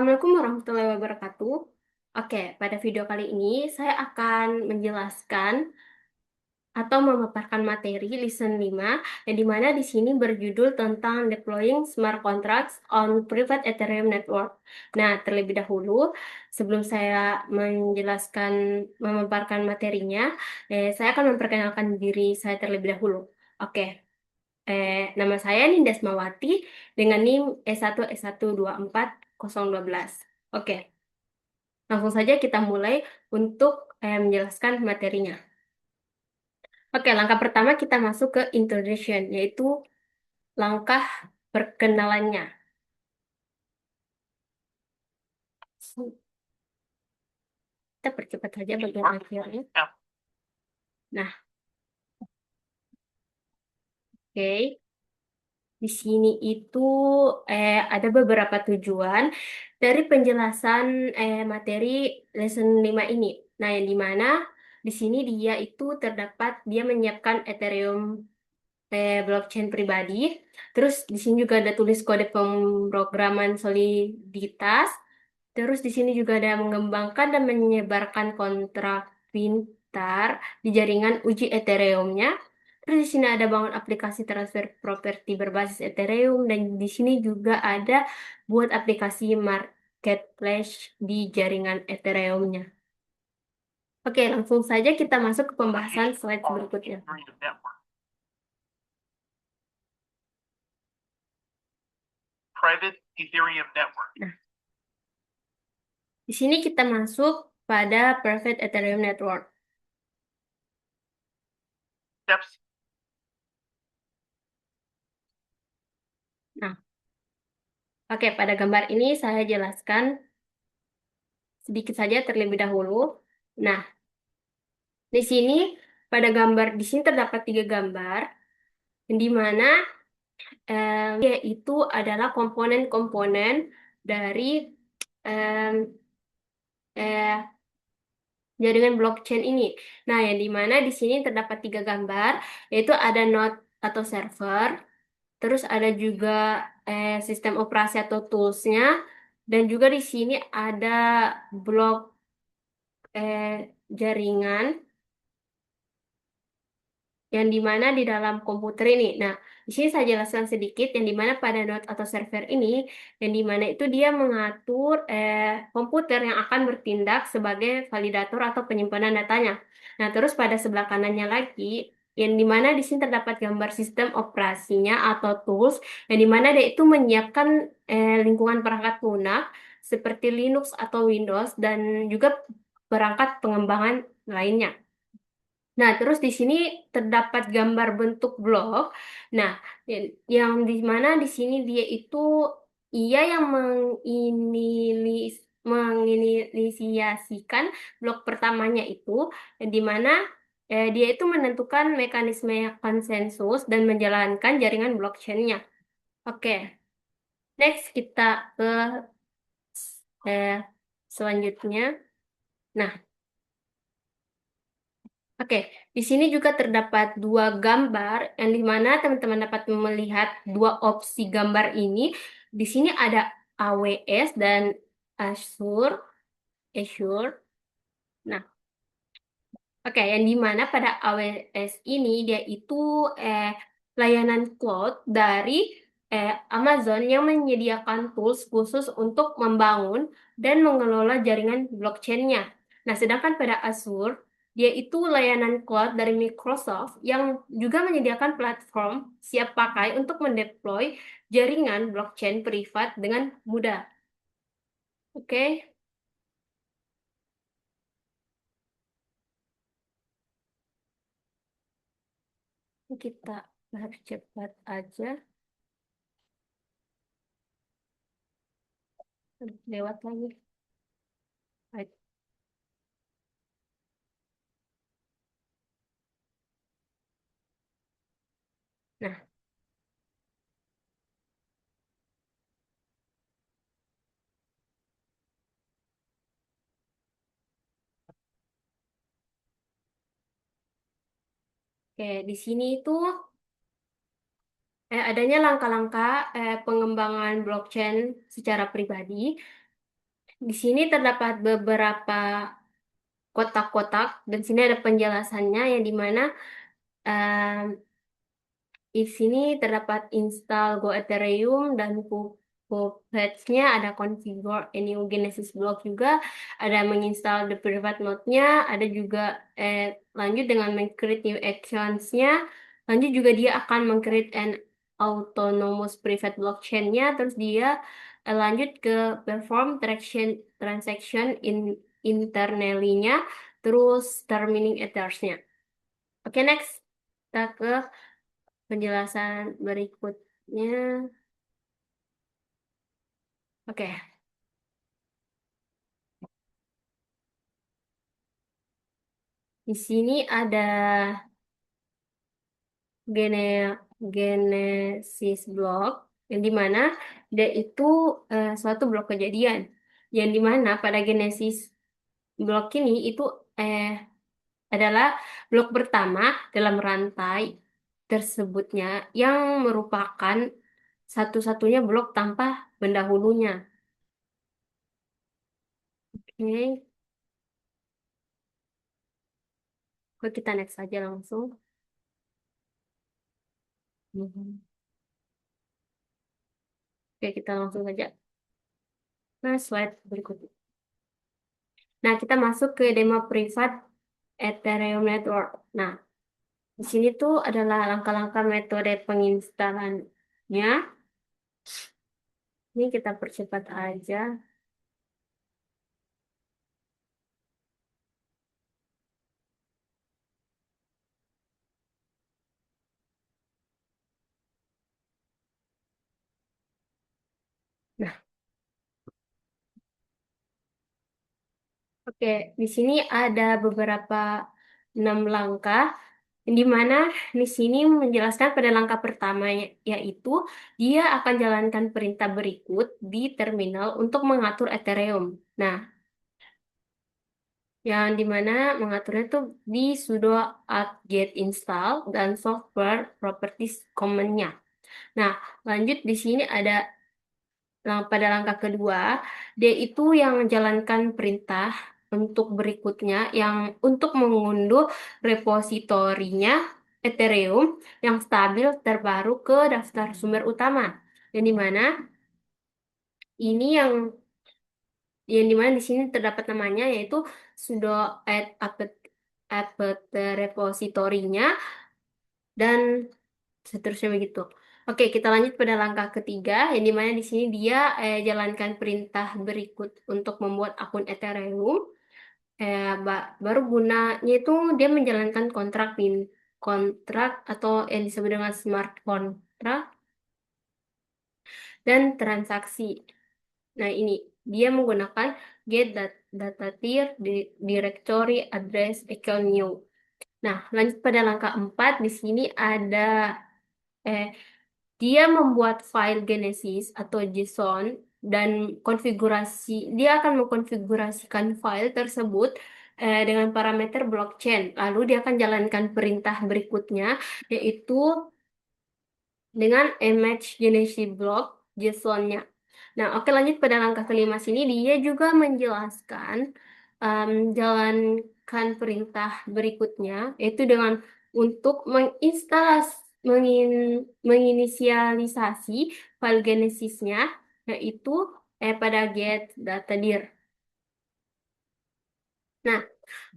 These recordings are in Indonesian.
Assalamualaikum warahmatullahi wabarakatuh. Oke, pada video kali ini saya akan menjelaskan atau memaparkan materi Lesson 5 yang dimana di sini berjudul tentang Deploying Smart Contracts on Private Ethereum Network. Nah, terlebih dahulu, sebelum saya menjelaskan, memaparkan materinya, saya akan memperkenalkan diri saya terlebih dahulu. Oke, nama saya Nindas Mawati dengan NIM S1S124 012. Oke. Langsung saja kita mulai untuk menjelaskan materinya. Oke, langkah pertama kita masuk ke introduction, yaitu langkah perkenalannya. Kita percepat saja bagian akhirnya. Nah, oke. Di sini itu ada beberapa tujuan dari penjelasan materi lesson 5 ini. Nah, yang dimana di sini dia menyiapkan Ethereum blockchain pribadi. Terus di sini juga ada tulis kode pemrograman soliditas. Terus di sini juga ada mengembangkan dan menyebarkan kontrak pintar di jaringan uji Ethereum-nya. Terus di sini ada bangun aplikasi transfer properti berbasis Ethereum dan di sini juga ada buat aplikasi marketplace di jaringan Ethereum-nya. Oke, langsung saja kita masuk ke pembahasan slide berikutnya. Private Ethereum Network. Nah, di sini kita masuk pada Private Ethereum Network. Steps. Nah, oke, pada gambar ini saya jelaskan sedikit saja terlebih dahulu. Nah, di sini di sini terdapat 3 gambar, di mana yaitu adalah komponen-komponen dari em, eh, jaringan blockchain ini. Nah, yang di mana di sini terdapat 3 gambar, yaitu ada node atau server, terus ada juga sistem operasi atau toolsnya, dan juga di sini ada blok jaringan yang dimana di dalam komputer ini. Nah, di sini saya jelaskan sedikit yang dimana pada node atau server ini, yang dimana itu dia mengatur komputer yang akan bertindak sebagai validator atau penyimpanan datanya. Nah, terus pada sebelah kanannya lagi, yang dimana di sini terdapat gambar sistem operasinya atau tools, yang dimana dia itu menyiapkan lingkungan perangkat lunak seperti Linux atau Windows dan juga perangkat pengembangan lainnya. Nah, terus di sini terdapat gambar bentuk blok. Nah, yang di mana di sini dia itu ia yang menginisiasikan blok pertamanya itu, di mana dia itu menentukan mekanisme konsensus dan menjalankan jaringan blockchain-nya. Oke, next kita ke eh, selanjutnya. Nah, oke, di sini juga terdapat 2 gambar yang dimana teman-teman dapat melihat 2 opsi gambar ini. Di sini ada AWS dan Azure. Azure. Nah, oke, yang dimana pada AWS ini dia itu eh, layanan cloud dari Amazon yang menyediakan tools khusus untuk membangun dan mengelola jaringan blockchain-nya. Nah, sedangkan pada Azure, dia itu layanan cloud dari Microsoft yang juga menyediakan platform siap pakai untuk mendeploy jaringan blockchain privat dengan mudah. Oke, kita bahas cepat aja. Lewat lagi. Baik. Nah, oke, di sini itu adanya langkah-langkah pengembangan blockchain secara pribadi. Di sini terdapat beberapa kotak-kotak dan sini ada penjelasannya yang dimana di sini terdapat install Go Ethereum dan Puppets-nya, ada configure a new Genesis block juga, ada menginstal the private node-nya, ada juga lanjut dengan meng-create new actions-nya, lanjut juga dia akan meng-create an autonomous private blockchain-nya, terus dia lanjut ke perform transaction internally-nya, terus termining ethers-nya. Oke, next. Kita ke penjelasan berikutnya. Oke, di sini ada gene Genesis block yang dimana dia itu suatu blok kejadian yang dimana pada Genesis blok ini itu eh, adalah blok pertama dalam rantai tersebutnya yang merupakan satu-satunya blok tanpa pendahulunya. Oke, kok kita next saja langsung. Mhm. Oke, kita langsung saja. Nah, slide berikutnya. Nah, kita masuk ke demo privat Ethereum Network. Nah, di sini tuh adalah langkah-langkah metode penginstalannya. Ini kita percepat aja. Nah, oke, di sini ada beberapa 6 langkah, di mana di sini menjelaskan pada langkah pertama yaitu dia akan jalankan perintah berikut di terminal untuk mengatur Ethereum. Nah, yang dimana mengaturnya tuh di sudo apt-get install dan software properties common-nya. Nah, lanjut di sini ada pada langkah kedua, dia itu yang menjalankan perintah untuk berikutnya yang untuk mengunduh repositorinya Ethereum yang stabil terbaru ke daftar sumber utama. Yang dimana ini yang dimana di sini terdapat namanya yaitu sudo add apt repositorinya dan seterusnya begitu. Oke, kita lanjut pada langkah ketiga, yang dimana di sini dia jalankan perintah berikut untuk membuat akun Ethereum. Baru gunanya itu dia menjalankan kontrak atau yang disebut dengan smart contract dan transaksi. Nah, ini dia menggunakan get data tier directory address account new. Nah, lanjut pada langkah 4, di sini ada eh, dia membuat file Genesis atau JSON dan dia akan mengkonfigurasikan file tersebut dengan parameter blockchain. Lalu dia akan jalankan perintah berikutnya yaitu dengan image Genesis block JSON-nya. Nah, oke, lanjut pada langkah kelima sini dia juga menjelaskan jalankan perintah berikutnya yaitu dengan untuk menginisialisasi file Genesis-nya yaitu pada get data dir. Nah,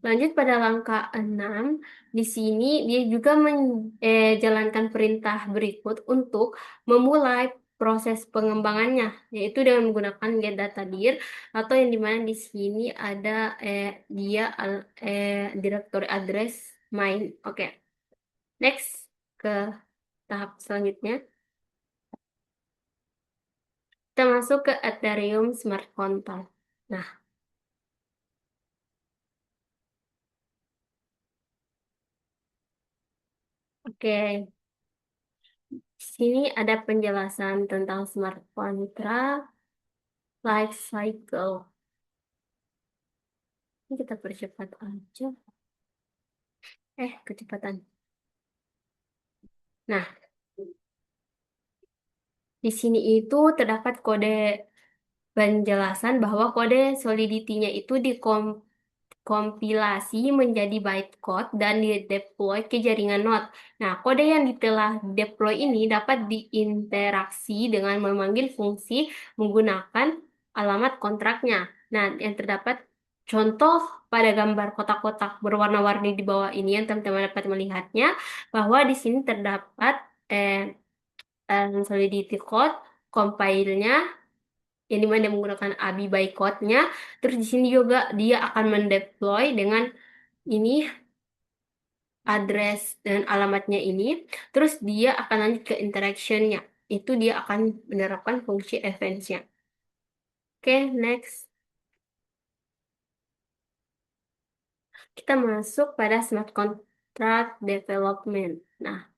lanjut pada langkah 6, di sini dia juga menjalankan perintah berikut untuk memulai proses pengembangannya, yaitu dengan menggunakan get data dir, atau yang dimana di sini ada dia directory address main. Oke, next ke tahap selanjutnya. Kita masuk ke Ethereum Smart Contract. Nah, oke. Di sini ada penjelasan tentang smart contract life cycle. Ini kita percepat aja. Kecepatan. Nah, di sini itu terdapat kode penjelasan bahwa kode Solidity-nya itu kompilasi menjadi bytecode dan dideploy ke jaringan node. Nah, kode yang telah deploy ini dapat diinteraksi dengan memanggil fungsi menggunakan alamat kontraknya. Nah, yang terdapat contoh pada gambar kotak-kotak berwarna-warni di bawah ini yang teman-teman dapat melihatnya, bahwa di sini terdapat Solidity code, compile-nya, yang dimana dia menggunakan ABI bytecode-nya. Terus di sini juga dia akan mendeploy dengan ini address dan alamatnya ini. Terus dia akan lanjut ke interaction-nya. Itu dia akan menerapkan fungsi events-nya. Oke, next. Kita masuk pada smart contract development. Nah,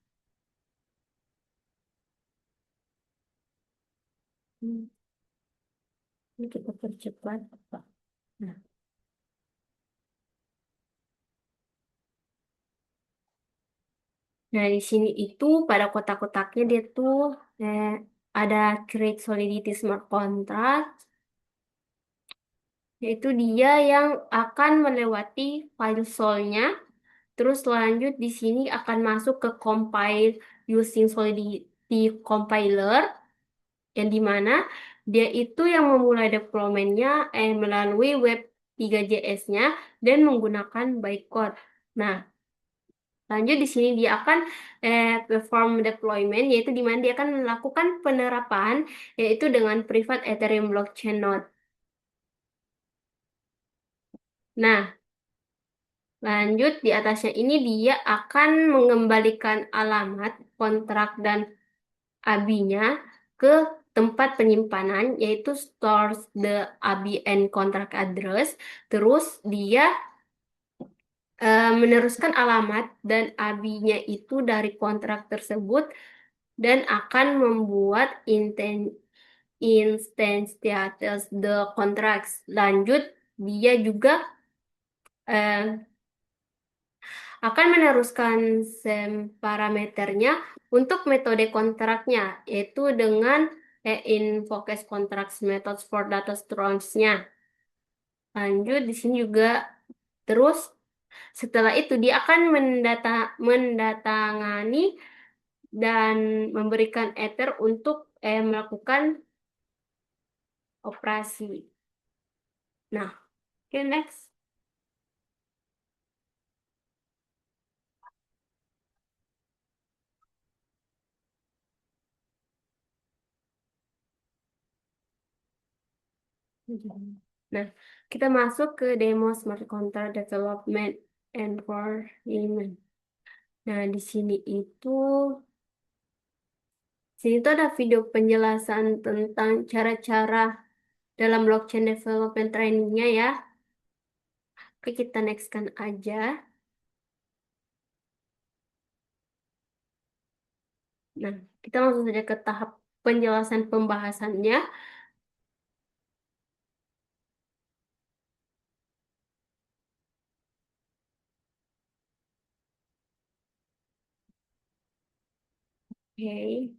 hmm, ini kita percepat. Nah, nah, di sini itu pada kotak-kotaknya dia tuh eh, ada create solidity smart contract, yaitu dia yang akan melewati file solnya. Terus lanjut di sini akan masuk ke compile using Solidity compiler, yang dimana dia itu yang memulai deploymentnya melalui web 3JS-nya dan menggunakan bytecode. Nah, lanjut di sini dia akan perform deployment, yaitu di mana dia akan melakukan penerapan yaitu dengan private Ethereum blockchain node. Nah, lanjut di atasnya ini dia akan mengembalikan alamat kontrak dan ABI-nya ke tempat penyimpanan, yaitu stores the ABI and contract address. Terus dia meneruskan alamat dan ABI-nya itu dari kontrak tersebut dan akan membuat instance status the contracts. Lanjut, dia juga eh, akan meneruskan parameternya untuk metode kontraknya, yaitu dengan invoke contracts methods for data stores-nya. Lanjut, di sini juga terus setelah itu dia akan mendatangani dan memberikan Ether untuk melakukan operasi. Nah, oke, next. Nah, kita masuk ke demo smart contract development environment. Nah, di sini tuh ada video penjelasan tentang cara-cara dalam blockchain development trainingnya ya. Oke, kita nextkan aja. Nah, kita langsung saja ke tahap penjelasan pembahasannya. Oke.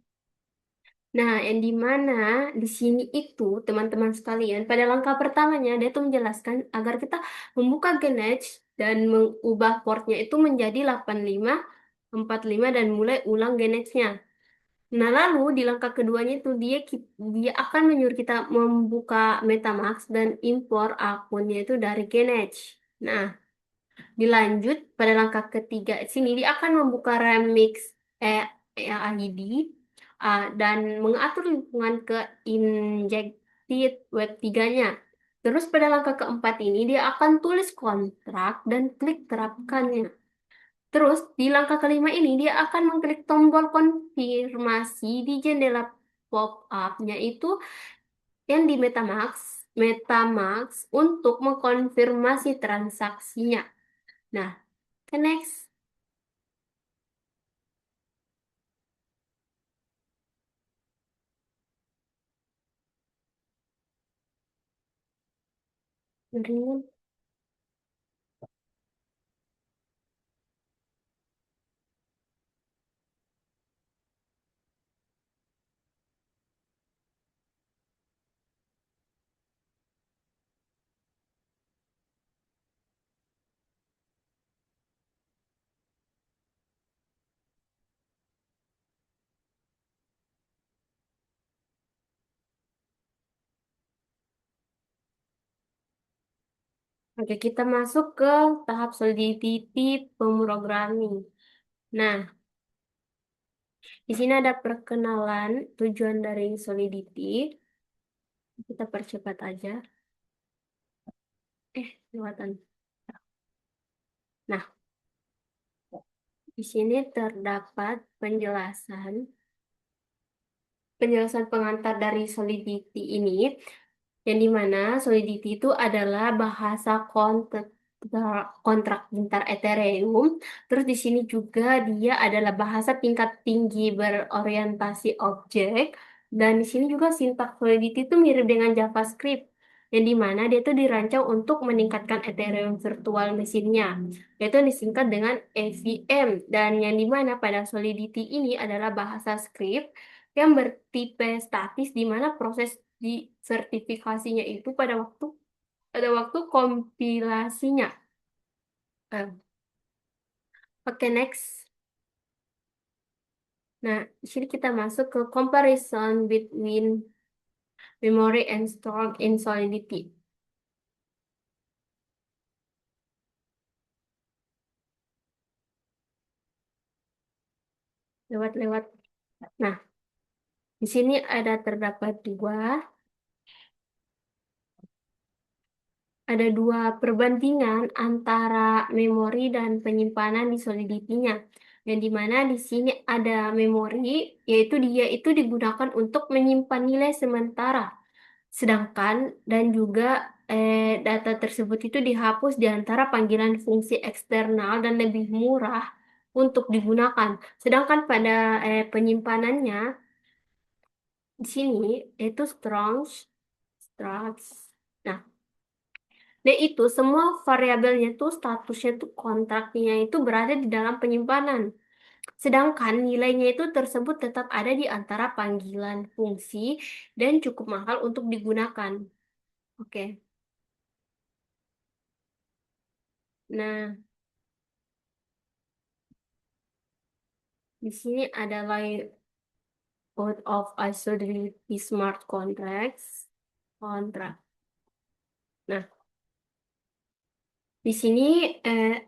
Nah, yang di mana di sini itu teman-teman sekalian, pada langkah pertamanya dia tuh menjelaskan agar kita membuka Gauge dan mengubah portnya itu menjadi 8545 dan mulai ulang Gauge-nya. Nah, lalu di langkah keduanya itu dia akan menyuruh kita membuka MetaMask dan impor akunnya itu dari Gauge. Nah, dilanjut pada langkah ketiga sini dia akan membuka Remix eh, ID dan mengatur lingkungan ke injected web 3-nya. Terus pada langkah keempat ini dia akan tulis kontrak dan klik terapkannya. Terus di langkah kelima ini dia akan mengklik tombol konfirmasi di jendela pop-up-nya itu yang di MetaMask untuk mengkonfirmasi transaksinya. Nah, ke next. Ringan. Oke, kita masuk ke tahap Solidity pemrogramming. Nah, di sini ada perkenalan tujuan dari Solidity. Kita percepat aja. Lewatan. Nah, di sini terdapat penjelasan pengantar dari Solidity ini, yang dimana Solidity itu adalah bahasa kontrak pintar Ethereum. Terus di sini juga dia adalah bahasa tingkat tinggi berorientasi objek. Dan di sini juga sintaks Solidity itu mirip dengan JavaScript, yang dimana dia itu dirancang untuk meningkatkan Ethereum virtual mesinnya, yaitu disingkat dengan EVM. Dan yang dimana pada Solidity ini adalah bahasa script yang bertipe statis, di mana proses di sertifikasinya itu pada waktu kompilasinya. Eh, Oke, next. Nah, di sini kita masuk ke comparison between memory and stored in Solidity. Lewat-lewat. Nah, di sini terdapat dua perbandingan antara memori dan penyimpanan di Solidity-nya. Yang dimana di sini ada memori, yaitu dia itu digunakan untuk menyimpan nilai sementara. Sedangkan dan juga data tersebut itu dihapus di antara panggilan fungsi eksternal dan lebih murah untuk digunakan. Sedangkan pada penyimpanannya di sini itu structs. Nah, dan itu semua variabelnya tuh statusnya tuh kontraknya itu berada di dalam penyimpanan. Sedangkan nilainya itu tersebut tetap ada di antara panggilan fungsi dan cukup mahal untuk digunakan. Oke. Nah, di sini ada layout of isolated smart kontrak. Nah, di sini eh,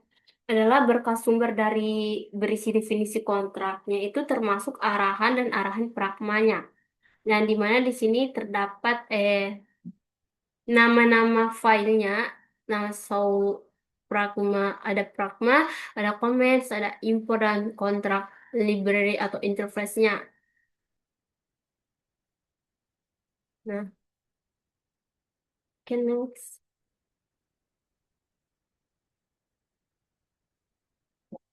adalah berkas sumber dari berisi definisi kontraknya itu termasuk arahan dan arahan pragmanya. Dan di mana di sini terdapat nama-nama filenya. Nah, pragma, pragma, ada comments, ada import dan kontrak library atau interface-nya. Nah, next.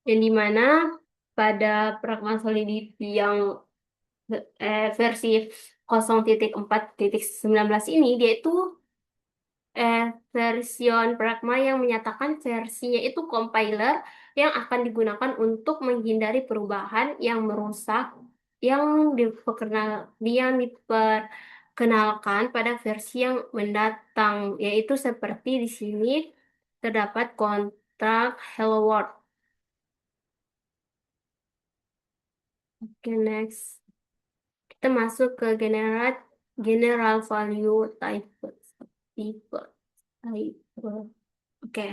Yang dimana pada Pragma Solidity yang versi 0.4.19 ini, dia itu eh, version Pragma yang menyatakan versinya itu compiler yang akan digunakan untuk menghindari perubahan yang merusak yang diperkenalkan pada versi yang mendatang, yaitu seperti di sini terdapat kontrak Hello World. Oke, next. Kita masuk ke general value type. Type. Oke.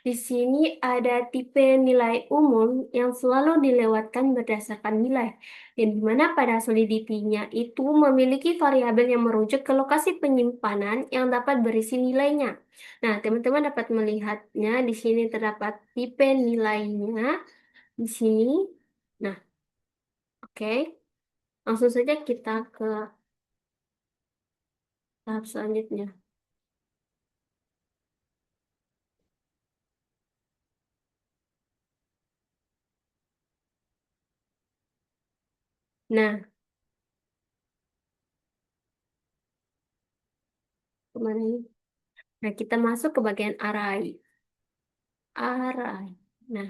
Di sini ada tipe nilai umum yang selalu dilewatkan berdasarkan nilai, yang dimana pada solidity-nya itu memiliki variabel yang merujuk ke lokasi penyimpanan yang dapat berisi nilainya. Nah, teman-teman dapat melihatnya di sini terdapat tipe nilainya di sini. Nah, oke. Langsung saja kita ke tahap selanjutnya. Nah, kemana ini? Nah, kita masuk ke bagian array. Array. Nah,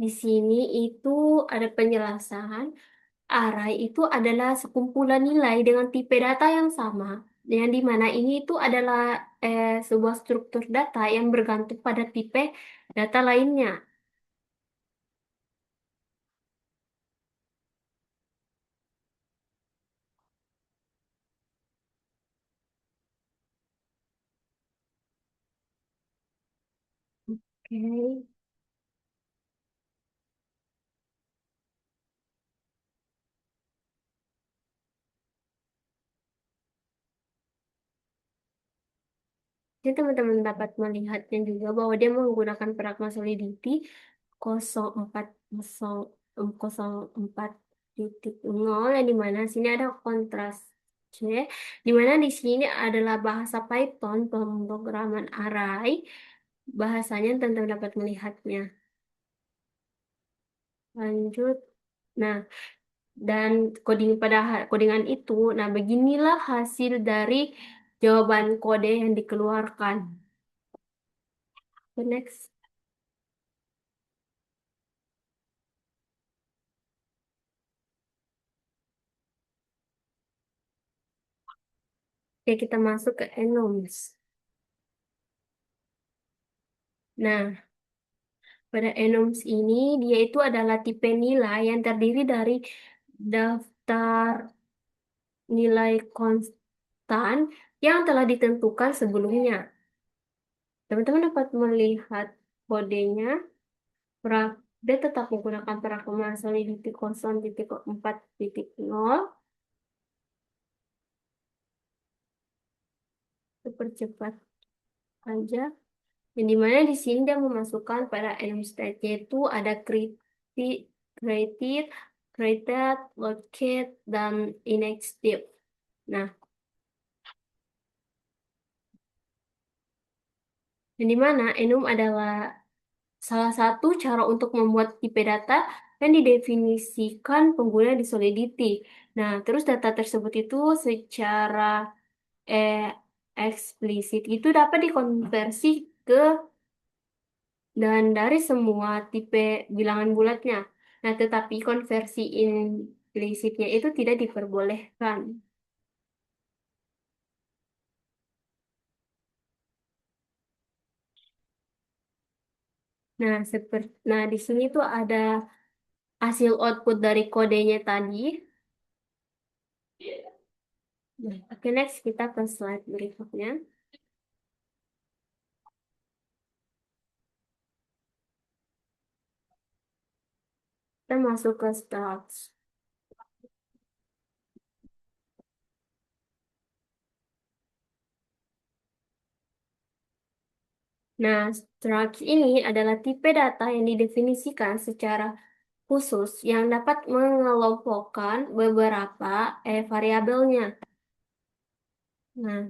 di sini itu ada penjelasan. Array itu adalah sekumpulan nilai dengan tipe data yang sama. Yang dimana ini itu adalah sebuah struktur data yang bergantung pada tipe data lainnya. Oke. Jadi teman-teman dapat melihatnya juga bahwa dia menggunakan pragma solidity 04.04.0 yang dimana sini ada kontras C, dimana di sini adalah bahasa Python pemrograman array bahasanya teman-teman dapat melihatnya. Lanjut. Nah, dan codingan itu, nah beginilah hasil dari jawaban kode yang dikeluarkan. The next. Oke, kita masuk ke enums. Nah, pada enums ini dia itu adalah tipe nilai yang terdiri dari daftar nilai konstan yang telah ditentukan sebelumnya. Teman-teman dapat melihat kodenya. Dia tetap menggunakan perakiraan solidity kosong titik 4.0. Percepat aja. Yang dimana di sini dia memasukkan pada enum state yaitu ada created, created, locate, dan inactive. Nah, yang dimana enum adalah salah satu cara untuk membuat tipe data yang didefinisikan pengguna di Solidity. Nah, terus data tersebut itu secara eh, eksplisit itu dapat dikonversi ke dan dari semua tipe bilangan bulatnya. Nah, tetapi konversi implisitnya itu tidak diperbolehkan. Nah, di sini tuh ada hasil output dari kodenya tadi. Nah, oke, next kita ke slide berikutnya. Kita masuk ke struct. Nah, struct ini adalah tipe data yang didefinisikan secara khusus yang dapat mengelompokkan beberapa variabelnya. Nah,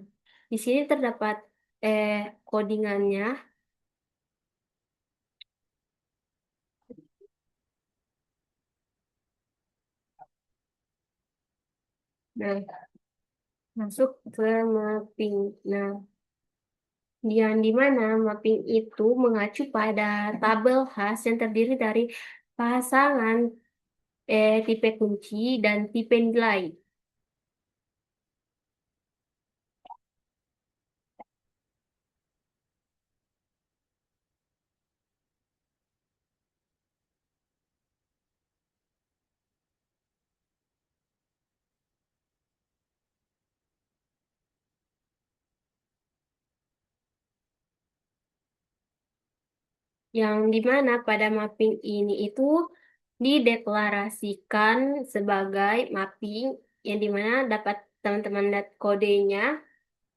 di sini terdapat eh, codingannya. Nah, masuk ke mapping. Nah, yang di mana mapping itu mengacu pada tabel khas yang terdiri dari pasangan tipe kunci dan tipe nilai. Yang di mana pada mapping ini itu dideklarasikan sebagai mapping yang di mana dapat teman-teman lihat kodenya.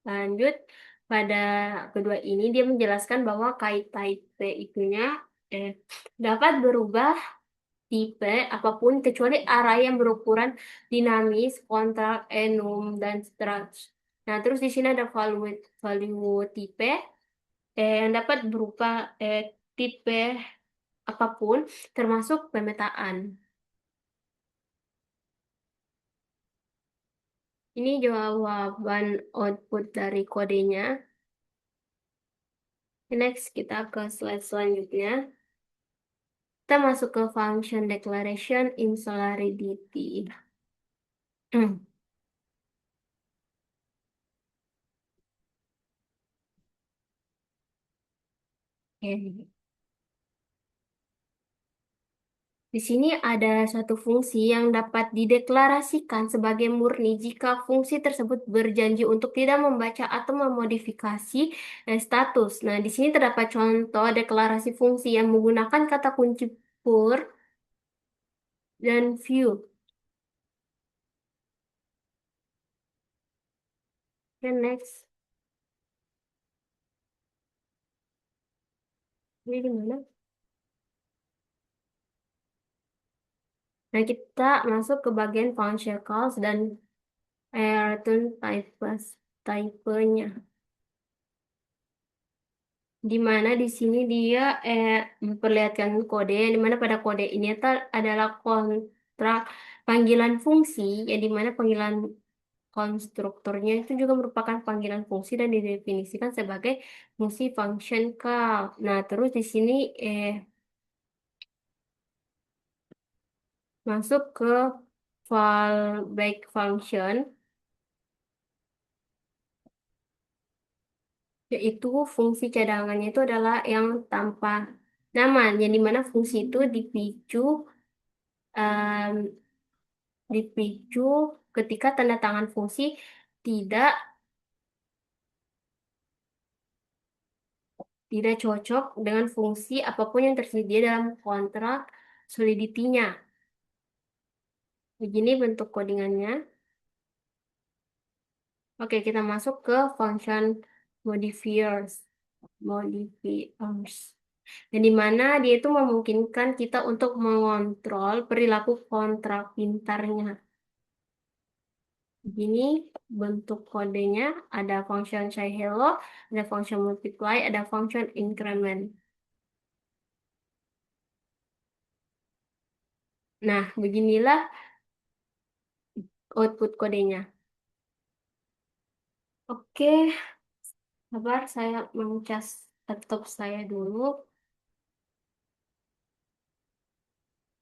Lanjut, pada kedua ini dia menjelaskan bahwa kait type itunya eh, dapat berubah tipe apapun kecuali array yang berukuran dinamis, kontrak, enum, dan struct. Nah, terus di sini ada value tipe yang dapat berupa tipe apapun termasuk pemetaan. Ini jawaban output dari kodenya. Next, kita ke slide selanjutnya. Kita masuk ke function declaration in Solidity. Oke. Di sini ada suatu fungsi yang dapat dideklarasikan sebagai murni jika fungsi tersebut berjanji untuk tidak membaca atau memodifikasi status. Nah, di sini terdapat contoh deklarasi fungsi yang menggunakan kata kunci pur dan view. Oke, next. Ini gimana? Nah, kita masuk ke bagian function calls dan return typenya. Di mana di sini dia memperlihatkan kode, di mana pada kode ini adalah kontrak panggilan fungsi, yang di mana panggilan konstruktornya itu juga merupakan panggilan fungsi dan didefinisikan sebagai fungsi function call. Nah, terus di sini masuk ke fallback function, yaitu fungsi cadangannya itu adalah yang tanpa nama, yang dimana fungsi itu em, dipicu ketika tanda tangan fungsi tidak tidak cocok dengan fungsi apapun yang tersedia dalam kontrak solidity-nya. Begini bentuk codingannya. Oke, kita masuk ke function modifiers. Modifiers. Yang dimana dia itu memungkinkan kita untuk mengontrol perilaku kontrak pintarnya. Begini bentuk kodenya, ada function say hello, ada function multiply, ada function increment. Nah, beginilah output kodenya. Oke, sabar saya mencas laptop saya dulu.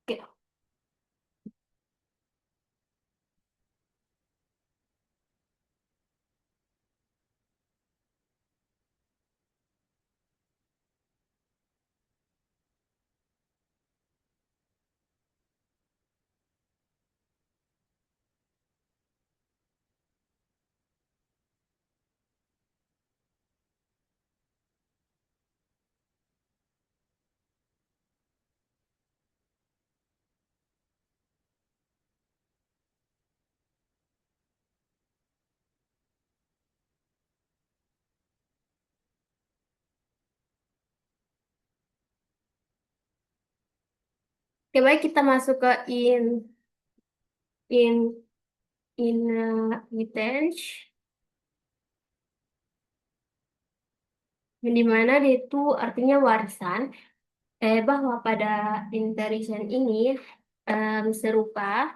Oke, oke, baik kita masuk ke in inheritance, yang dimana dia itu artinya warisan. Bahwa pada inheritance ini serupa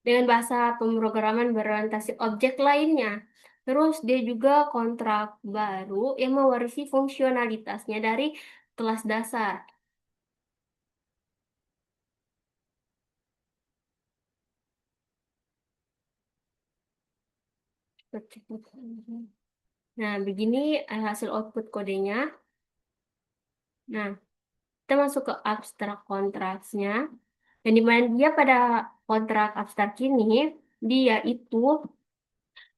dengan bahasa pemrograman berorientasi objek lainnya. Terus dia juga kontrak baru yang mewarisi fungsionalitasnya dari kelas dasar. Nah, begini hasil output kodenya. Nah, kita masuk ke abstrak kontraknya. Dan di mana dia pada kontrak abstrak ini, dia itu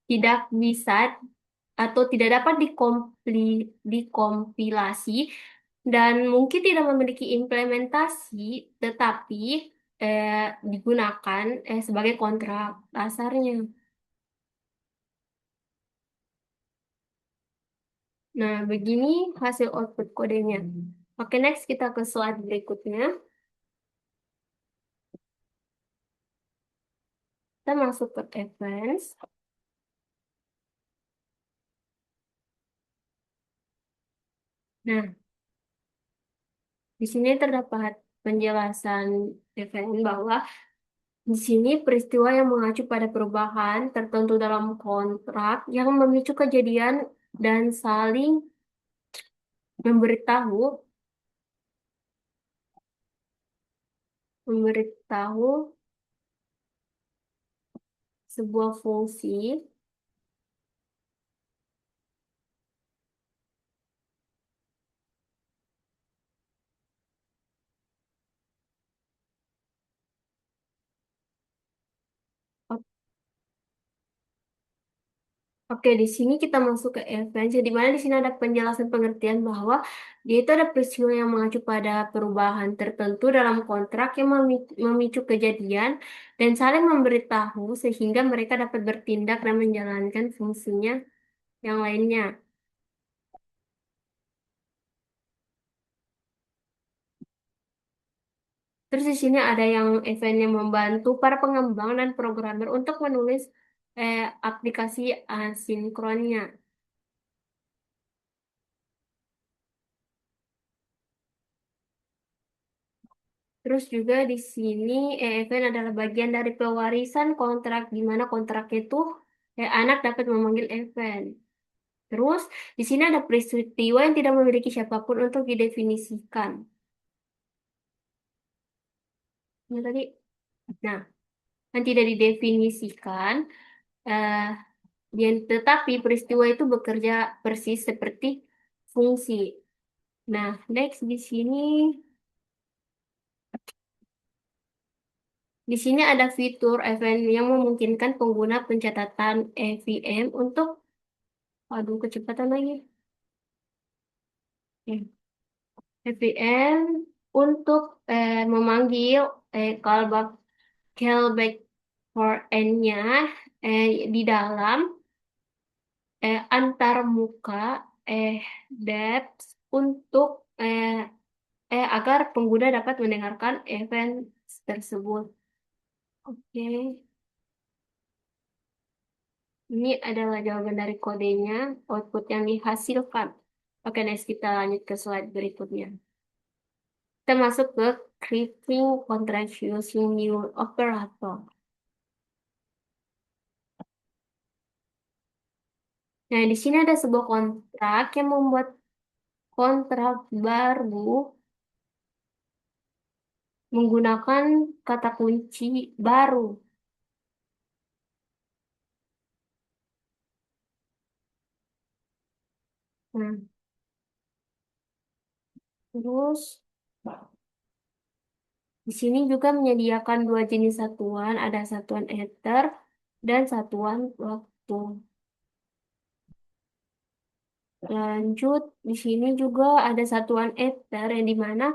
tidak bisa atau tidak dapat dikompilasi dan mungkin tidak memiliki implementasi, tetapi eh, digunakan sebagai kontrak dasarnya. Nah, begini hasil output kodenya. Oke, next kita ke slide berikutnya. Kita masuk ke advance. Nah, di sini terdapat penjelasan advance bahwa di sini peristiwa yang mengacu pada perubahan tertentu dalam kontrak yang memicu kejadian dan saling memberitahu memberitahu sebuah fungsi Oke, di sini kita masuk ke event, di mana di sini ada penjelasan pengertian bahwa dia itu ada peristiwa yang mengacu pada perubahan tertentu dalam kontrak yang memicu kejadian dan saling memberitahu sehingga mereka dapat bertindak dan menjalankan fungsinya yang lainnya. Terus di sini ada yang event yang membantu para pengembang dan programmer untuk menulis aplikasi asinkronnya. Terus juga di sini event adalah bagian dari pewarisan kontrak, di mana kontrak itu anak dapat memanggil event. Terus di sini ada peristiwa yang tidak memiliki siapapun untuk didefinisikan. Ini tadi, nah, yang tidak didefinisikan, eh, tetapi peristiwa itu bekerja persis seperti fungsi. Nah, next di sini ada fitur event yang memungkinkan pengguna pencatatan EVM untuk, aduh, kecepatan lagi. EVM untuk memanggil callback callback for n-nya di dalam antar muka eh depth untuk eh, agar pengguna dapat mendengarkan event tersebut. Oke, ini adalah jawaban dari kodenya, output yang dihasilkan. Oke, next kita lanjut ke slide berikutnya. Kita masuk ke creating contract using new operator. Nah, di sini ada sebuah kontrak yang membuat kontrak baru menggunakan kata kunci baru. Nah, terus di sini juga menyediakan dua jenis satuan, ada satuan ether dan satuan waktu. Lanjut, di sini juga ada satuan ether yang dimana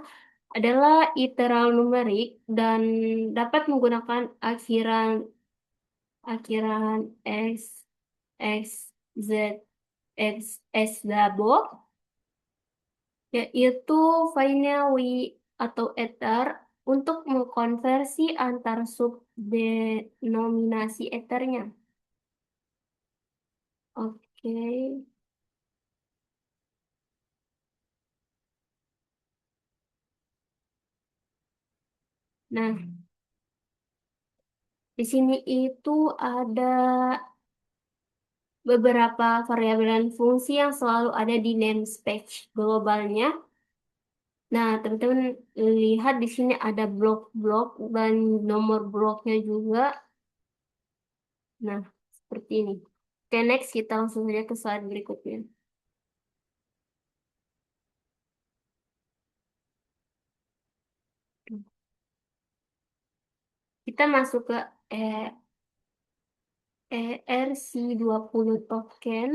adalah iteral numerik dan dapat menggunakan akhiran akhiran x, x, z, x, s double, yaitu finally atau ether untuk mengkonversi antar subdenominasi ethernya. Oke. Nah, di sini itu ada beberapa variabel dan fungsi yang selalu ada di namespace globalnya. Nah, teman-teman lihat di sini ada blok-blok dan nomor bloknya juga. Nah, seperti ini. Oke, next kita langsung saja ke slide berikutnya. Kita masuk ke eh, ERC20 token.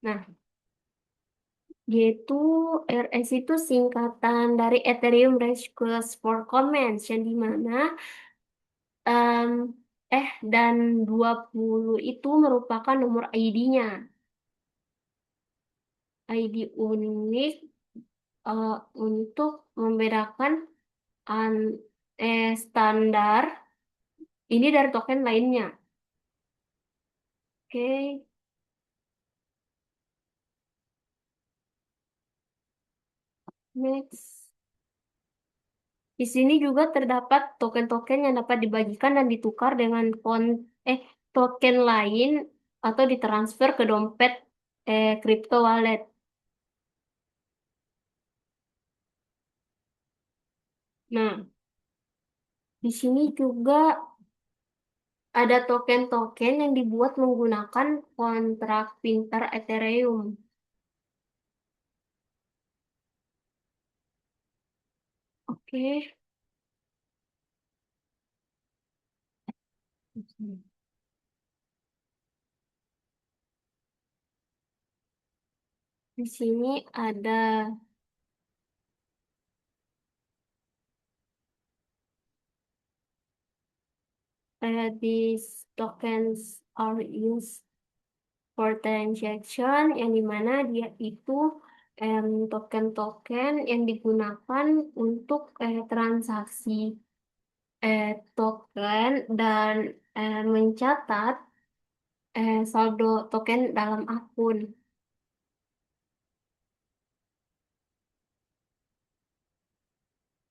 Nah, yaitu RS itu singkatan dari Ethereum Request for Comments, yang dimana em, dan 20 itu merupakan nomor ID-nya. ID unik untuk membedakan an- standar ini dari token lainnya. Oke, next. Di sini juga terdapat token-token yang dapat dibagikan dan ditukar dengan token lain atau ditransfer ke dompet crypto wallet. Nah, di sini juga ada token-token yang dibuat menggunakan kontrak pintar Ethereum. Oke, Di sini ada these tokens are used for transaction, yang dimana dia itu token-token yang digunakan untuk transaksi token dan mencatat saldo token dalam akun.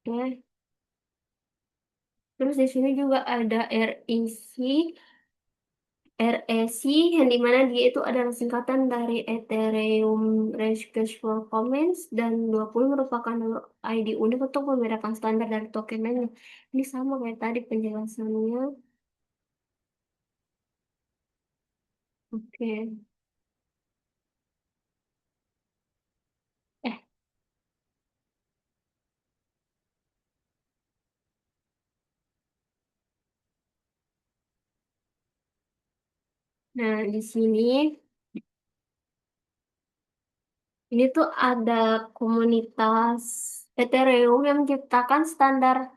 Oke. Terus di sini juga ada REC yang dimana dia itu adalah singkatan dari Ethereum Request for Comments dan 20 merupakan ID unik untuk membedakan standar dari token lainnya. Ini sama kayak tadi penjelasannya. Oke. Eh, nah di sini ini tuh ada komunitas Ethereum yang menciptakan standar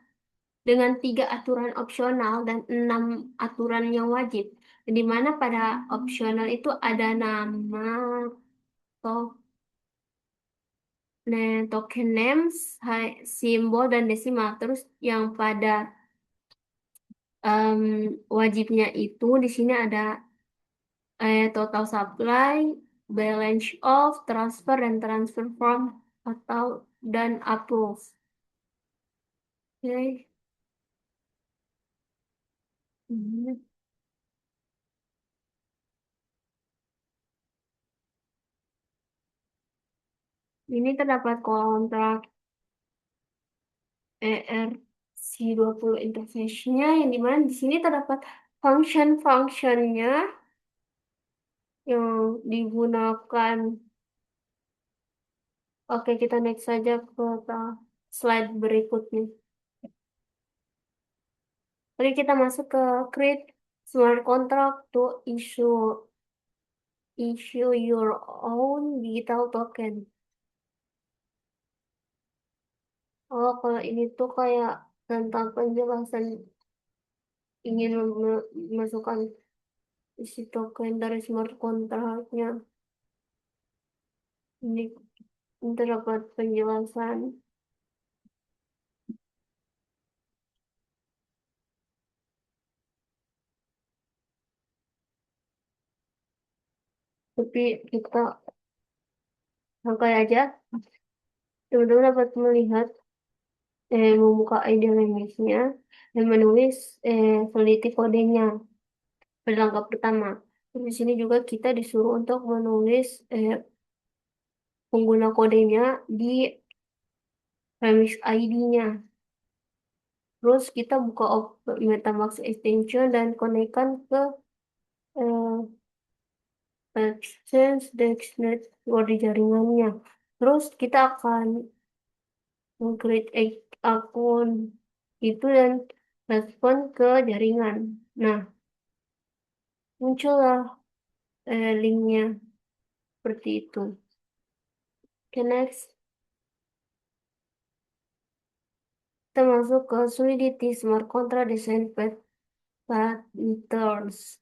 dengan 3 aturan opsional dan 6 aturan yang wajib. Di mana pada opsional itu ada nama, token names, simbol, dan desimal. Terus yang pada em, wajibnya itu di sini ada total supply, balance of, transfer, dan transfer from, atau dan approve. Oke. Hmm. Ini terdapat kontrak ERC20 interface-nya yang dimana di sini terdapat function-functionnya yang digunakan. Oke, kita next saja ke slide berikutnya. Oke, kita masuk ke create smart contract to issue your own digital token. Oh, kalau ini tuh kayak tentang penjelasan ingin memasukkan isi token dari smart contract-nya. Ini terdapat penjelasan. Tapi kita rangkai aja. Teman-teman dapat melihat membuka ID language-nya dan menulis teliti kodenya pada langkah pertama. Terus di sini juga kita disuruh untuk menulis pengguna kodenya di remix ID-nya. Terus kita buka MetaMask extension dan konekkan ke eh, Exchange Dexnet di jaringannya. Terus kita akan create akun itu dan respon ke jaringan. Nah, muncullah linknya seperti itu. Oke, next. Kita masuk ke Solidity Smart Contract Design Patterns.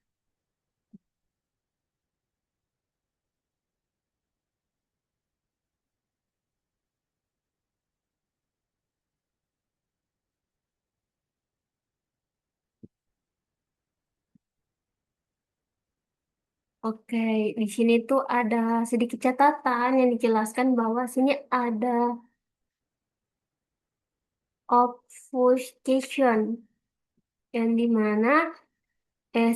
Oke, di sini tuh ada sedikit catatan yang dijelaskan bahwa sini ada obfuscation yang dimana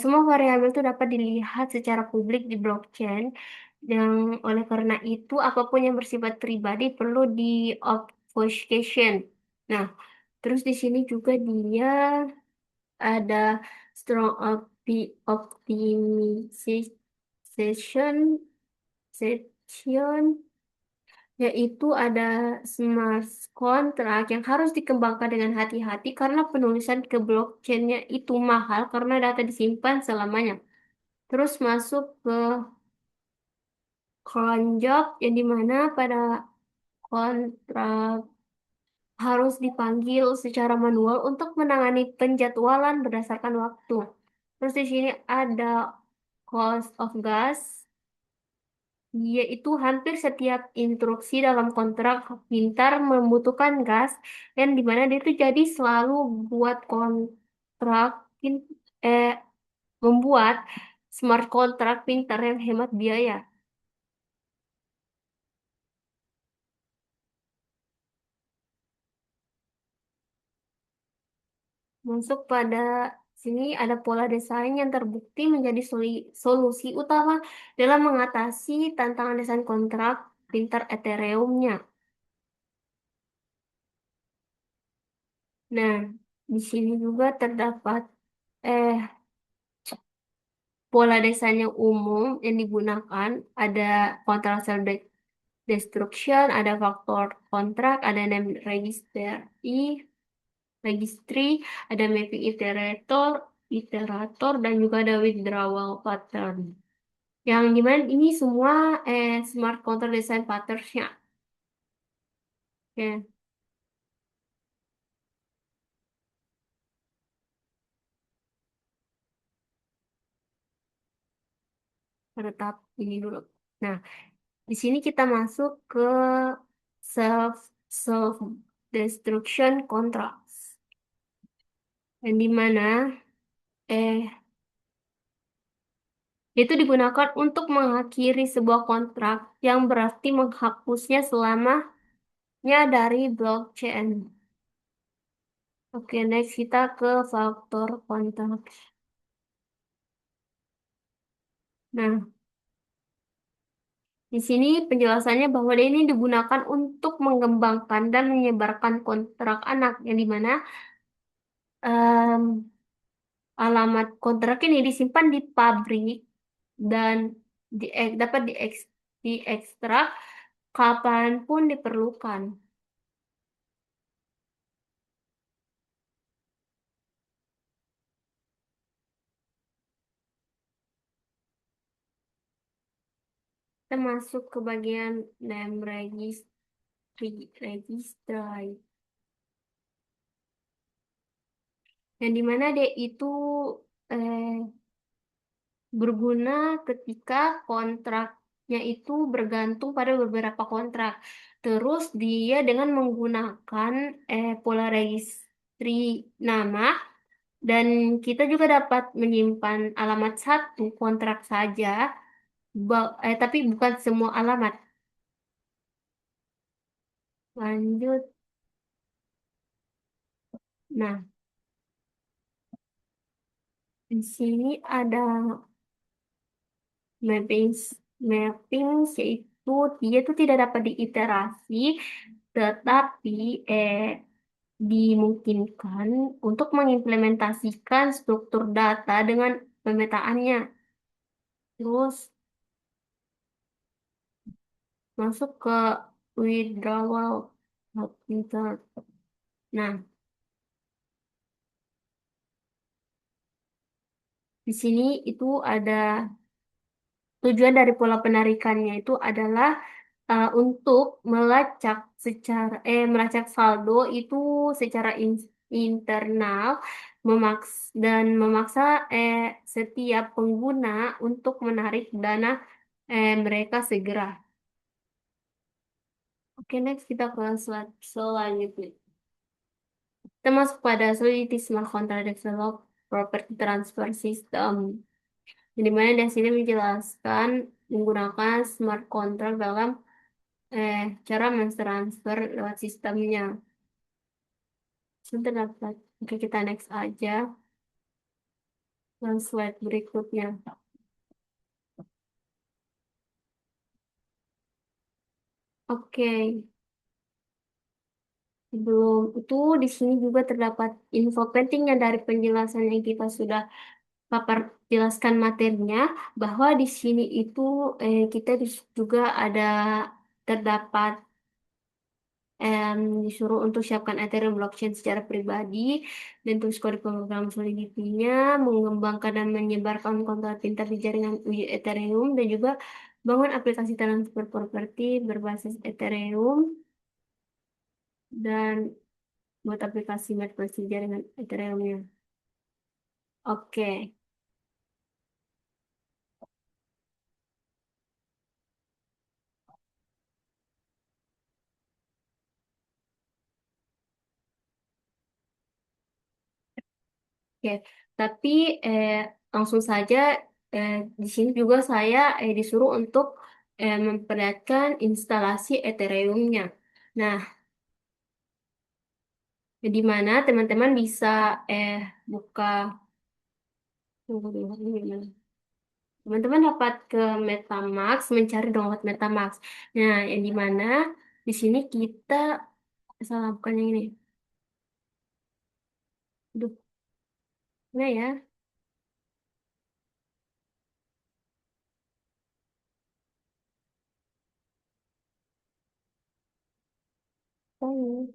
semua variabel itu dapat dilihat secara publik di blockchain. Yang oleh karena itu, apapun yang bersifat pribadi perlu di obfuscation. Nah, terus di sini juga dia ada strong optimization section yaitu ada smart contract yang harus dikembangkan dengan hati-hati karena penulisan ke blockchain-nya itu mahal karena data disimpan selamanya. Terus masuk ke cron job yang dimana pada kontrak harus dipanggil secara manual untuk menangani penjadwalan berdasarkan waktu. Terus di sini ada cost of gas, yaitu hampir setiap instruksi dalam kontrak pintar membutuhkan gas, dan di mana dia itu jadi selalu buat kontrak pin- eh membuat smart kontrak pintar yang hemat biaya. Masuk pada sini ada pola desain yang terbukti menjadi solusi utama dalam mengatasi tantangan desain kontrak pintar Ethereum-nya. Nah, di sini juga terdapat eh pola desain yang umum yang digunakan, ada kontrak self destruction, ada faktor kontrak, ada name registry, ada mapping iterator, dan juga ada withdrawal pattern. Yang dimana ini semua smart contract design patterns-nya. Oke, pada tahap ini dulu. Nah, di sini kita masuk ke self destruction contracts. Yang dimana eh itu digunakan untuk mengakhiri sebuah kontrak yang berarti menghapusnya selamanya dari blockchain. Oke, next kita ke faktor kontrak. Nah, di sini penjelasannya bahwa dia ini digunakan untuk mengembangkan dan menyebarkan kontrak anak, yang dimana em, alamat kontrak ini disimpan di pabrik dan dapat diekstrak kapanpun diperlukan. Kita masuk ke bagian name registry, yang dimana dia itu eh, berguna ketika kontraknya itu bergantung pada beberapa kontrak. Terus dia dengan menggunakan pola registry nama, dan kita juga dapat menyimpan alamat satu kontrak saja, tapi bukan semua alamat. Lanjut. Nah, di sini ada mapping mapping, yaitu dia itu tidak dapat diiterasi, tetapi dimungkinkan untuk mengimplementasikan struktur data dengan pemetaannya. Terus masuk ke withdrawal filter. Nah, di sini itu ada tujuan dari pola penarikannya itu adalah untuk melacak saldo itu secara internal, dan memaksa setiap pengguna untuk menarik dana mereka segera. Oke, next kita ke slide selanjutnya. Kita masuk pada Solidity Smart Contract Develop Property Transfer System. Di mana di sini menjelaskan menggunakan smart contract dalam cara mentransfer lewat sistemnya. Sebentar dapat. Oke, kita next aja. Dan slide berikutnya. Oke, belum itu di sini juga terdapat info pentingnya dari penjelasan yang kita sudah papar jelaskan materinya, bahwa di sini itu kita juga ada terdapat disuruh untuk siapkan Ethereum blockchain secara pribadi dan tulis kode pemrograman Solidity-nya, mengembangkan dan menyebarkan konten pintar di jaringan uji Ethereum, dan juga bangun aplikasi transfer properti berbasis Ethereum dan buat aplikasi marketplace di jaringan Ethereum-nya. Oke. Oke, tapi eh, langsung saja eh, di sini juga saya disuruh untuk memperlihatkan instalasi Ethereum-nya. Nah, di mana teman-teman bisa eh, buka, tunggu dulu, ini gimana? Teman-teman dapat ke MetaMask, mencari download MetaMask. Nah, yang di mana di sini kita salah bukan yang ini. Aduh, mana ya? Oh,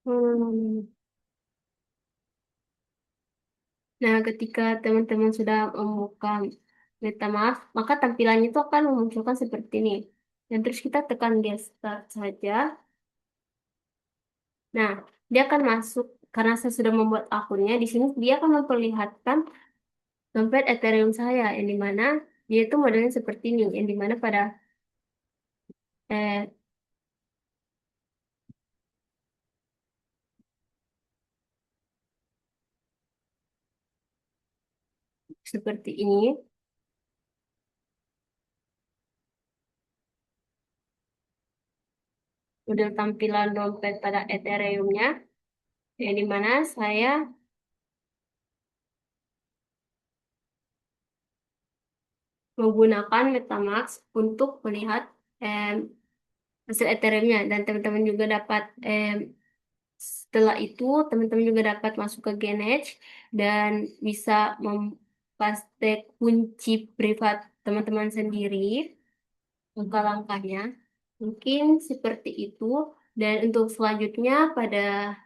hmm. Nah, ketika teman-teman sudah membuka MetaMask, maka tampilannya itu akan memunculkan seperti ini. Dan terus kita tekan Get Start saja. Nah, dia akan masuk, karena saya sudah membuat akunnya, di sini dia akan memperlihatkan dompet Ethereum saya, yang dimana dia itu modelnya seperti ini, yang dimana pada eh, seperti ini, model tampilan dompet pada Ethereum-nya, yang dimana saya menggunakan MetaMask untuk melihat em, hasil Ethereum-nya, dan teman-teman juga dapat setelah itu teman-teman juga dapat masuk ke Gauge dan bisa mempaste kunci privat teman-teman sendiri, langkah-langkahnya mungkin seperti itu. Dan untuk selanjutnya pada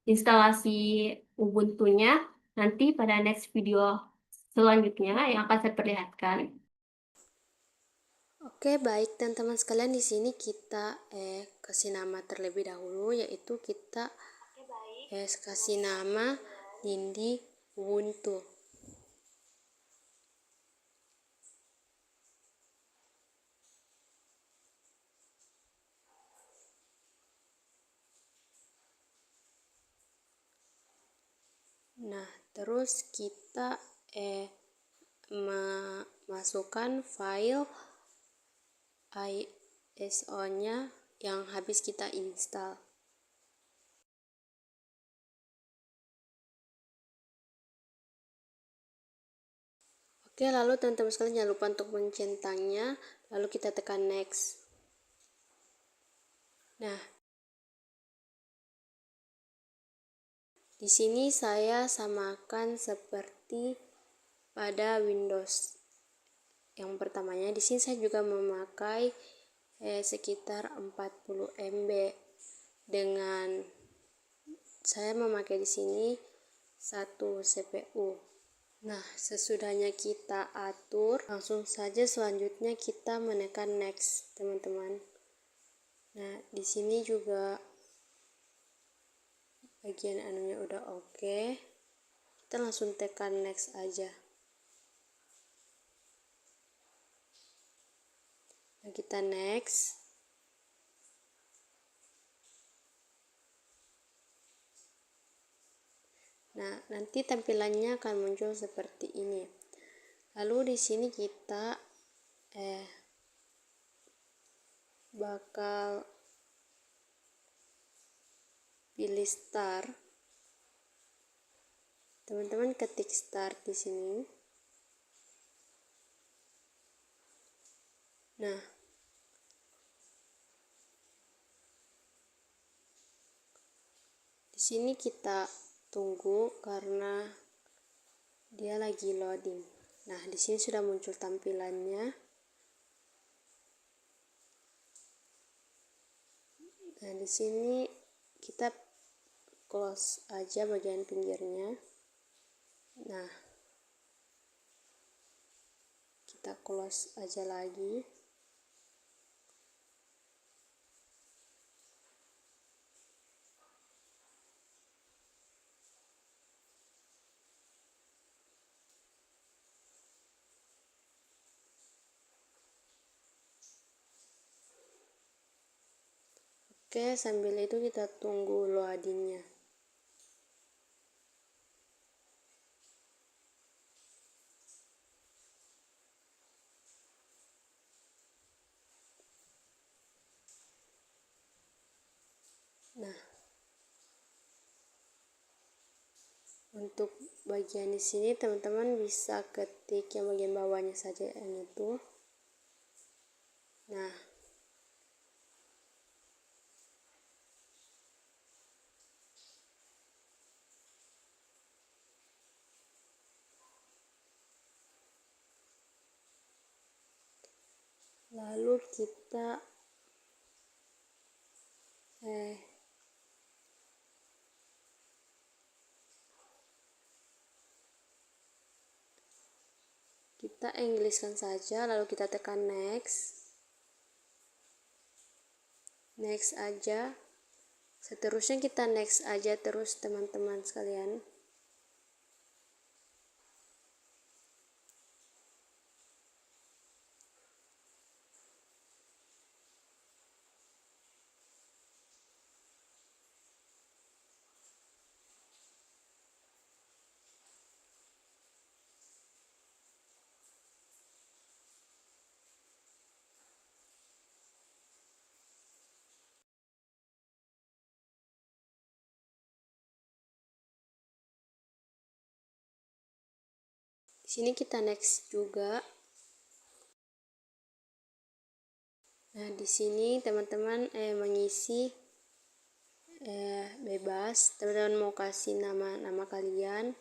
instalasi Ubuntu-nya, nanti pada next video selanjutnya yang akan saya perlihatkan. Oke, baik teman-teman sekalian, di sini kita kasih nama terlebih dahulu, yaitu kita kasih nama Nindi Ubuntu. Nah, terus kita memasukkan file ISO-nya yang habis kita install. Oke, lalu teman-teman sekalian jangan lupa untuk mencentangnya, lalu kita tekan next. Nah, di sini saya samakan seperti pada Windows. Yang pertamanya di sini saya juga memakai sekitar 40 MB, dengan saya memakai di sini satu CPU. Nah, sesudahnya kita atur, langsung saja selanjutnya kita menekan next, teman-teman. Nah, di sini juga bagian anunya udah oke. Kita langsung tekan next aja. Nah, kita next. Nah, nanti tampilannya akan muncul seperti ini. Lalu di sini kita bakal pilih start. Teman-teman ketik start di sini. Nah, di sini kita tunggu karena dia lagi loading. Nah, di sini sudah muncul tampilannya. Nah, di sini kita close aja bagian pinggirnya. Nah, kita close aja lagi. Oke, sambil itu kita tunggu loadingnya. Nah, untuk bagian di sini teman-teman bisa ketik yang bagian bawahnya saja yang itu. Nah, lalu eh kita Englishkan saja, lalu kita tekan next aja. Seterusnya kita next aja terus teman-teman sekalian. Di sini kita next juga. Nah, di sini teman-teman mengisi bebas. Teman-teman mau kasih nama kalian,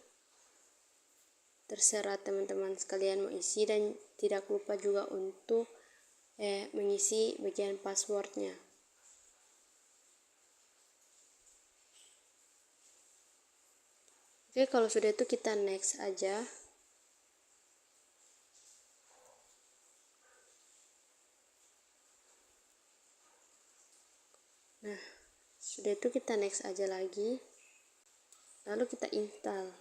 terserah teman-teman sekalian mau isi, dan tidak lupa juga untuk mengisi bagian passwordnya. Oke, kalau sudah itu kita next aja. Nah, sudah itu kita next aja lagi, lalu kita install.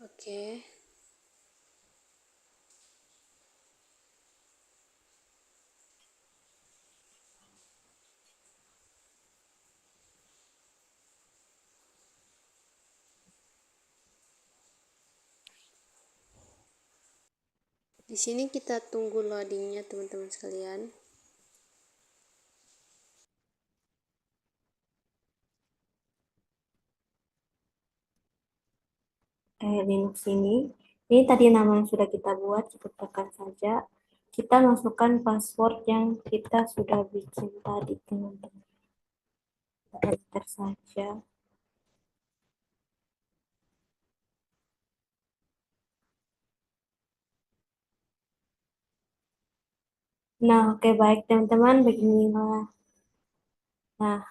Oke, di sini kita tunggu loadingnya teman-teman sekalian. Linux ini tadi nama yang sudah kita buat, kita tekan saja. Kita masukkan password yang kita sudah bikin tadi, teman-teman. Kita enter saja. Nah, oke, baik teman-teman, beginilah. Nah,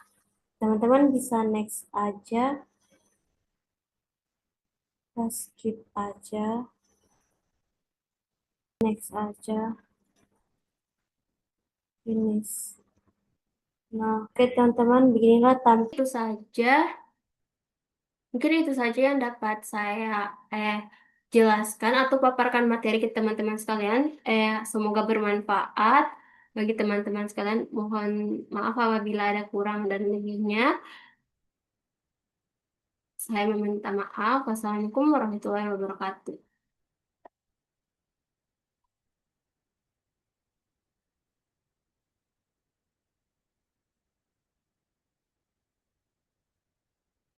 teman-teman bisa next aja, kita skip aja, next aja, finish. Nah, oke teman-teman, beginilah tampil. Itu saja. Mungkin itu saja yang dapat saya jelaskan atau paparkan materi ke teman-teman sekalian. Semoga bermanfaat bagi teman-teman sekalian. Mohon maaf apabila ada kurang dan lebihnya. Saya meminta maaf. Wassalamualaikum warahmatullahi wabarakatuh.